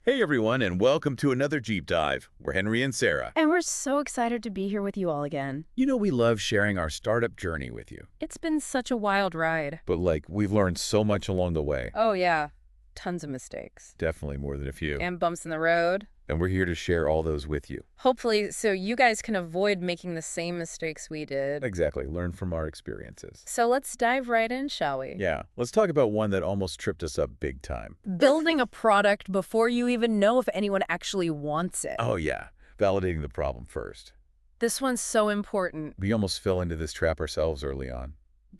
Hey everyone, and welcome to another Jeep Dive. We're Henry and Sarah. And we're so excited to be here with you all again. You know we love sharing our startup journey with you. It's been such a wild ride. But we've learned so much along the way. Oh, yeah. Tons of mistakes. Definitely more than a few. And bumps in the road. And we're here to share all those with you. Hopefully, so you guys can avoid making the same mistakes we did. Exactly. Learn from our experiences. So let's dive right in, shall we? Yeah. Let's talk about one that almost tripped us up big time. Building a product before you even know if anyone actually wants it. Oh, yeah. Validating the problem first. This one's so important. We almost fell into this trap ourselves early on.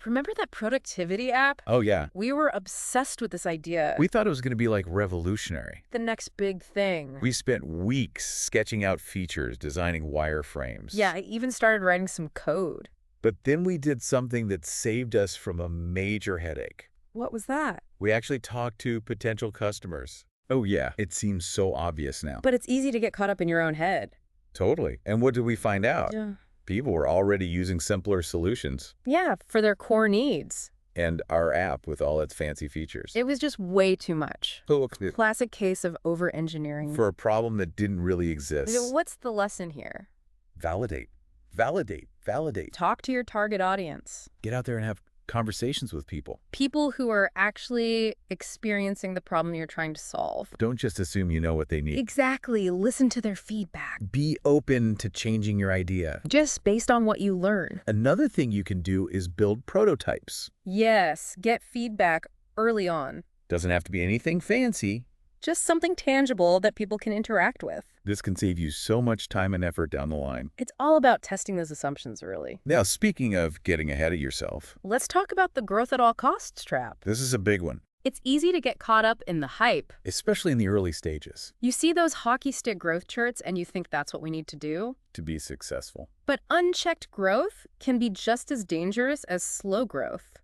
Remember that productivity app? Oh, yeah. We were obsessed with this idea. We thought it was going to be revolutionary. The next big thing. We spent weeks sketching out features, designing wireframes. Yeah, I even started writing some code. But then we did something that saved us from a major headache. What was that? We actually talked to potential customers. Oh yeah, it seems so obvious now. But it's easy to get caught up in your own head. Totally. And what did we find out? Yeah. People were already using simpler solutions. Yeah, for their core needs. And our app with all its fancy features. It was just way too much. Oh, Classic case of over-engineering. for a problem that didn't really exist. What's the lesson here? Validate. Validate. Validate. Talk to your target audience. Get out there and have conversations with people. People who are actually experiencing the problem you're trying to solve. Don't just assume you know what they need. Exactly. Listen to their feedback. Be open to changing your idea. Just based on what you learn. Another thing you can do is build prototypes. Yes, get feedback early on. Doesn't have to be anything fancy. Just something tangible that people can interact with. This can save you so much time and effort down the line. It's all about testing those assumptions early. Now, speaking of getting ahead of yourself, Let's talk about the growth at all costs trap. this is a big one, It's easy to get caught up in the hype. especially in the early stages, You see those hockey stick growth charts and you think that's what we need to do. to be successful. But unchecked growth can be just as dangerous as slow growth.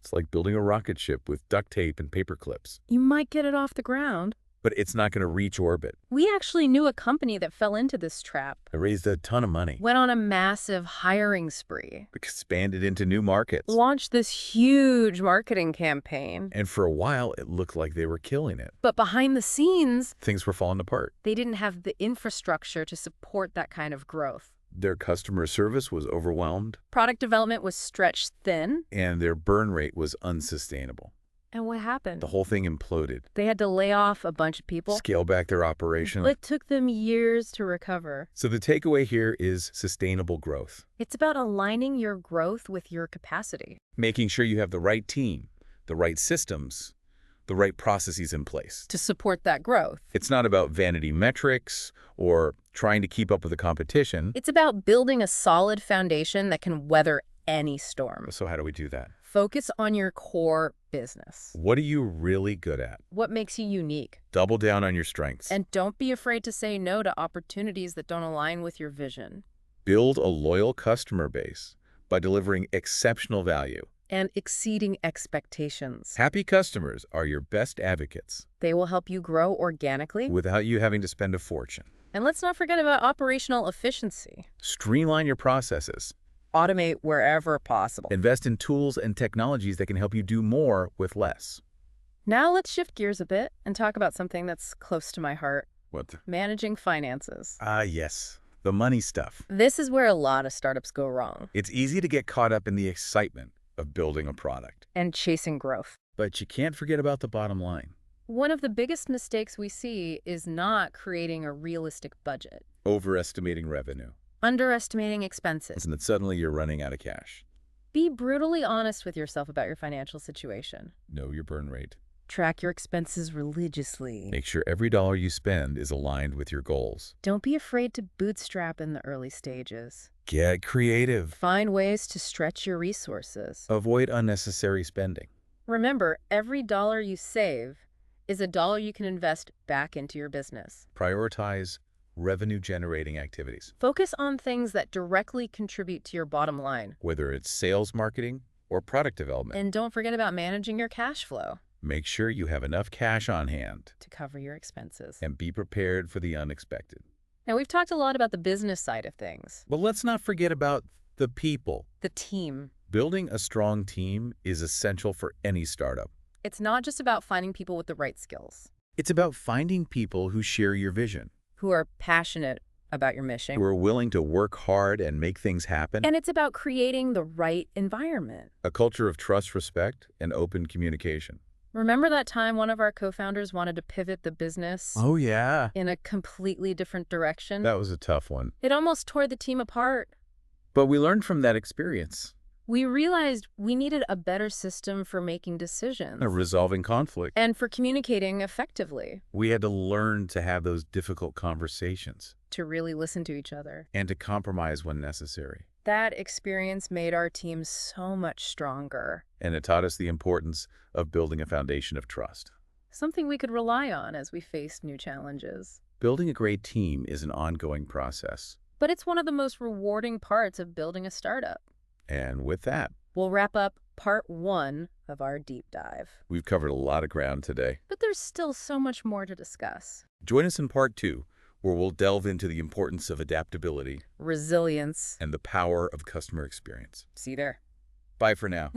It's like building a rocket ship with duct tape and paper clips, You might get it off the ground. but it's not going to reach orbit. We actually knew a company that fell into this trap. It raised a ton of money, Went on a massive hiring spree. expanded into new markets, Launched this huge marketing campaign. and for a while it looked like they were killing it. But behind the scenes, Things were falling apart. they didn't have the infrastructure to support that kind of growth. Their customer service was overwhelmed, Product development was stretched thin. and their burn rate was unsustainable. And what happened? The whole thing imploded. They had to lay off a bunch of people. Scale back their operation. It took them years to recover. So the takeaway here is sustainable growth. It's about aligning your growth with your capacity. Making sure you have the right team, the right systems, the right processes in place. To support that growth. It's not about vanity metrics or trying to keep up with the competition. It's about building a solid foundation that can weather any storm. So how do we do that? Focus on your core business. What are you really good at? What makes you unique? Double down on your strengths. And don't be afraid to say no to opportunities that don't align with your vision. Build a loyal customer base by delivering exceptional value. And exceeding expectations. Happy customers are your best advocates They will help you grow organically. without you having to spend a fortune. And let's not forget about operational efficiency. Streamline your processes. Automate wherever possible. Invest in tools and technologies that can help you do more with less. Now let's shift gears a bit and talk about something that's close to my heart. What? Managing finances. Yes. The money stuff. This is where a lot of startups go wrong. It's easy to get caught up in the excitement of building a product. And chasing growth. But you can't forget about the bottom line. One of the biggest mistakes we see is not creating a realistic budget. Overestimating revenue. Underestimating expenses. And then suddenly you're running out of cash. Be brutally honest with yourself about your financial situation. Know your burn rate. Track your expenses religiously. Make sure every dollar you spend is aligned with your goals. Don't be afraid to bootstrap in the early stages. Get creative. Find ways to stretch your resources. Avoid unnecessary spending. Remember, every dollar you save is a dollar you can invest back into your business. Prioritize revenue-generating activities, Focus on things that directly contribute to your bottom line. whether it's sales marketing or product development. And don't forget about managing your cash flow Make sure you have enough cash on hand to cover your expenses. and be prepared for the unexpected. Now, we've talked a lot about the business side of things. But let's not forget about the people. The team. Building a strong team is essential for any startup. It's not just about finding people with the right skills. It's about finding people who share your vision, who are passionate about your who mission. are willing to work hard and make things happen. And it's about creating the right environment. A culture of trust, respect, and open communication. Remember that time one of our co-founders wanted to pivot the business Oh, yeah. in a completely different direction? That was a tough one. It almost tore the team apart. But we learned from that experience. We realized we needed a better system for making decisions Resolving conflict. and for communicating effectively, We had to learn to have those difficult conversations to really listen to each other. and to compromise when necessary. That experience made our team so much stronger, And it taught us the importance of building a foundation of trust. something we could rely on as we faced new challenges. Building a great team is an ongoing process. But it's one of the most rewarding parts of building a startup. And with that, We'll wrap up part 1 of our deep dive. we've covered a lot of ground today. But there's still so much more to discuss. Join us in part 2, where we'll delve into the importance of adaptability Resilience. and the power of customer experience. See you there. Bye for now.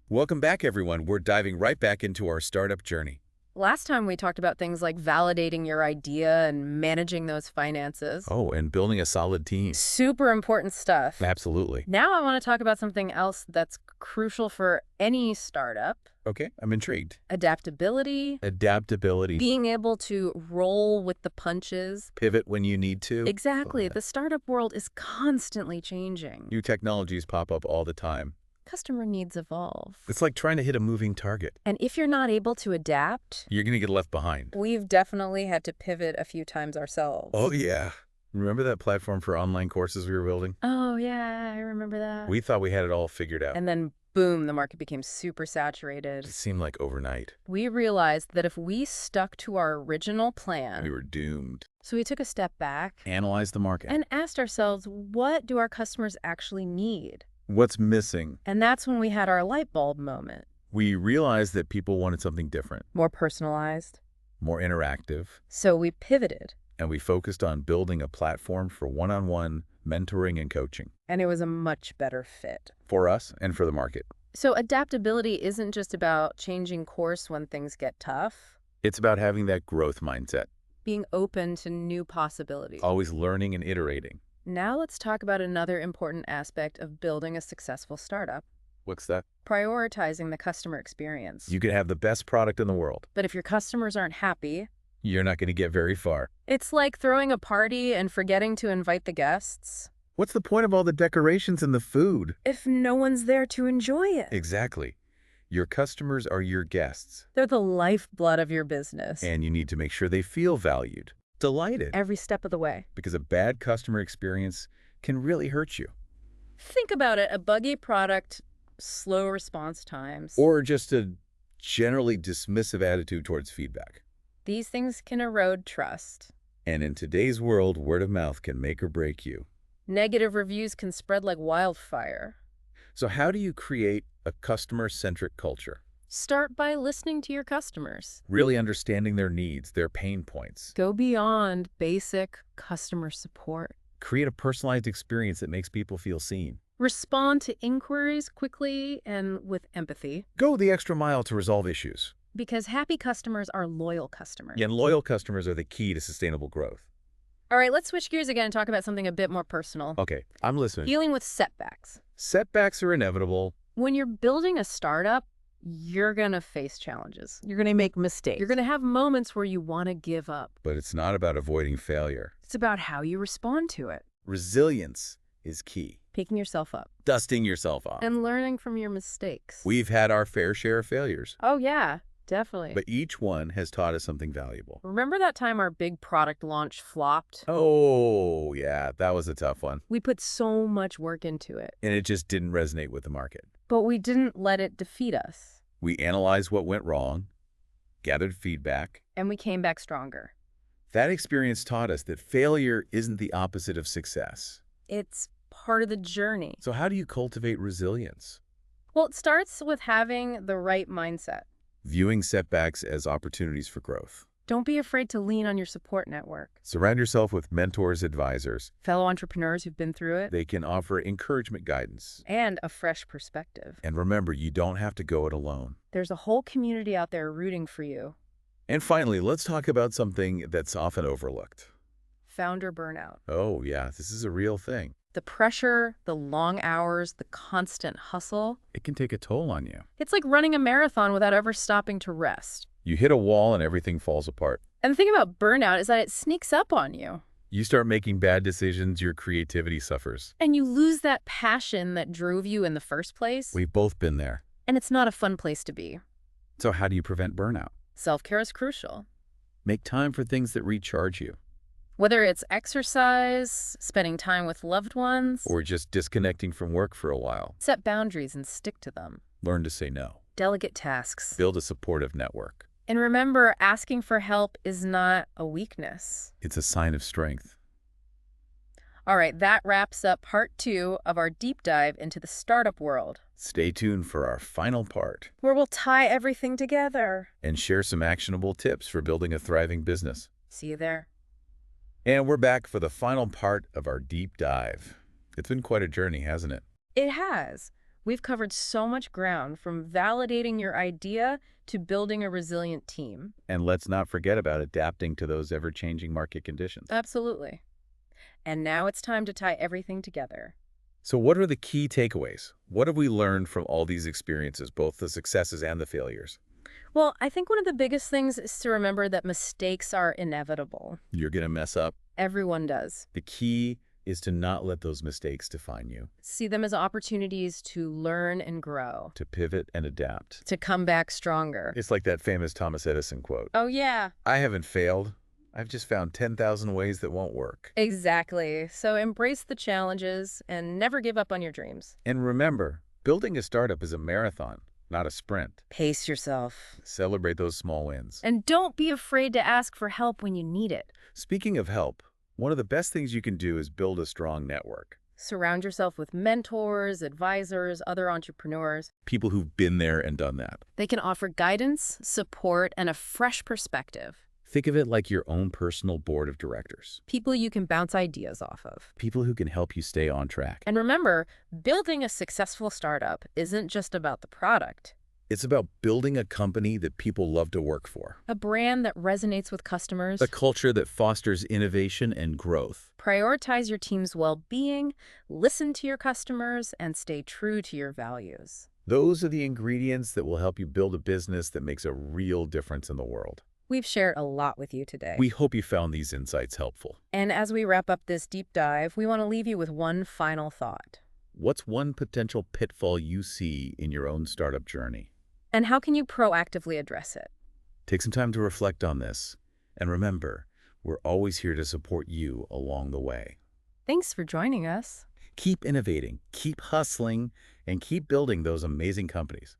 Welcome back, everyone. We're diving right back into our startup journey. Last time we talked about things like validating your idea and managing those finances. Oh, and building a solid team. Super important stuff. Absolutely. Now I want to talk about something else that's crucial for any startup. Okay, I'm intrigued. Adaptability. Adaptability. Being able to roll with the punches. Pivot when you need to. Exactly. The startup world is constantly changing. New technologies pop up all the time. Customer needs evolve. It's like trying to hit a moving target. And if you're not able to adapt, You're going to get left behind. we've definitely had to pivot a few times ourselves. Oh, yeah. Remember that platform for online courses we were building? Oh, yeah, I remember that. We thought we had it all figured out. And then, boom, the market became super saturated. It seemed like overnight. We realized that if we stuck to our original plan, We were doomed. so we took a step back Analyze the market. and asked ourselves, what do our customers actually need? What's missing? And that's when we had our light bulb moment. We realized that people wanted something different, More personalized. more interactive, So we pivoted, and we focused on building a platform for one-on-one mentoring and coaching and it was a much better fit. for us and for the market. So adaptability isn't just about changing course when things get tough, It's about having that growth mindset, being open to new possibilities. always learning and iterating. Now let's talk about another important aspect of building a successful startup, What's that? prioritizing the customer experience. You could have the best product in the world. But if your customers aren't happy, You're not going to get very far. it's like throwing a party and forgetting to invite the guests What's the point of all the decorations and the food? if no one's there to enjoy it. Exactly. Your customers are your guests, They're the lifeblood of your business. and you need to make sure they feel valued, delighted, Every step of the way. because a bad customer experience can really hurt you. Think about it, a buggy product, slow response times. Or just a generally dismissive attitude towards feedback. These things can erode trust. And in today's world, word of mouth can make or break you. Negative reviews can spread like wildfire. So how do you create a customer-centric culture? Start by listening to your customers. Really understanding their needs, their pain points. Go beyond basic customer support. Create a personalized experience that makes people feel seen. Respond to inquiries quickly and with empathy, Go the extra mile to resolve issues. because happy customers are loyal customers. And loyal customers are the key to sustainable growth. All right, let's switch gears again and talk about something a bit more personal. Okay, I'm listening. Dealing with setbacks. Setbacks are inevitable. When you're building a startup, you're going to face challenges. You're going to make mistakes. You're going to have moments where you want to give up. But it's not about avoiding failure. It's about how you respond to it, Resilience is key. picking yourself up Dusting yourself off. and learning from your mistakes. We've had our fair share of failures, Oh, yeah, definitely. but each one has taught us something valuable. Remember that time our big product launch flopped? Oh, yeah, that was a tough one. We put so much work into it, And it just didn't resonate with the market. but we didn't let it defeat us, We analyzed what went wrong, gathered feedback. and we came back stronger. That experience taught us that failure isn't the opposite of success. It's part of the journey. So how do you cultivate resilience? Well, it starts with having the right mindset. Viewing setbacks as opportunities for growth. Don't be afraid to lean on your support network. Surround yourself with mentors, advisors. Fellow entrepreneurs who've been through it. They can offer encouragement, guidance. And a fresh perspective. And remember, you don't have to go it alone. There's a whole community out there rooting for you. And finally, let's talk about something that's often overlooked. Founder burnout. Oh, yeah, this is a real thing. The pressure, the long hours, the constant hustle. It can take a toll on you. It's like running a marathon without ever stopping to rest. You hit a wall and everything falls apart. And the thing about burnout is that it sneaks up on you. You start making bad decisions, your creativity suffers. And you lose that passion that drove you in the first place. We've both been there. And it's not a fun place to be. So how do you prevent burnout? Self-care is crucial. Make time for things that recharge you. Whether it's exercise, spending time with loved ones, Or just disconnecting from work for a while. set boundaries and stick to them. Learn to say no. Delegate tasks. Build a supportive network. And remember, asking for help is not a weakness. It's a sign of strength. All right, that wraps up part 2 of our deep dive into the startup world, Stay tuned for our final part where we'll tie everything together. and share some actionable tips for building a thriving business. See you there. And we're back for the final part of our deep dive. It's been quite a journey, hasn't it? It has. We've covered so much ground, from validating your idea to building a resilient team. And let's not forget about adapting to those ever-changing market conditions. Absolutely. And now it's time to tie everything together. So what are the key takeaways? What have we learned from all these experiences, both the successes and the failures? Well, I think one of the biggest things is to remember that mistakes are inevitable. You're going to mess up. Everyone does. The key is to not let those mistakes define you, See them as opportunities to learn and grow, to pivot and adapt. to come back stronger. It's like that famous Thomas Edison quote. Oh, yeah. I haven't failed. I've just found 10,000 ways that won't work. Exactly. So embrace the challenges and never give up on your dreams. And remember, building a startup is a marathon, not a sprint. Pace yourself. Celebrate those small wins. And don't be afraid to ask for help when you need it. Speaking of help, one of the best things you can do is build a strong network. Surround yourself with mentors, advisors, other entrepreneurs. People who've been there and done that. They can offer guidance, support, and a fresh perspective. Think of it like your own personal board of directors. People you can bounce ideas off of. People who can help you stay on track. And remember, building a successful startup isn't just about the product. It's about building a company that people love to work for. A brand that resonates with customers. A culture that fosters innovation and growth. Prioritize your team's well-being, listen to your customers, and stay true to your values. Those are the ingredients that will help you build a business that makes a real difference in the world. We've shared a lot with you today. We hope you found these insights helpful. And as we wrap up this deep dive, we want to leave you with one final thought. What's one potential pitfall you see in your own startup journey? And how can you proactively address it? Take some time to reflect on this. And remember, we're always here to support you along the way. Thanks for joining us. Keep innovating, keep hustling, and keep building those amazing companies.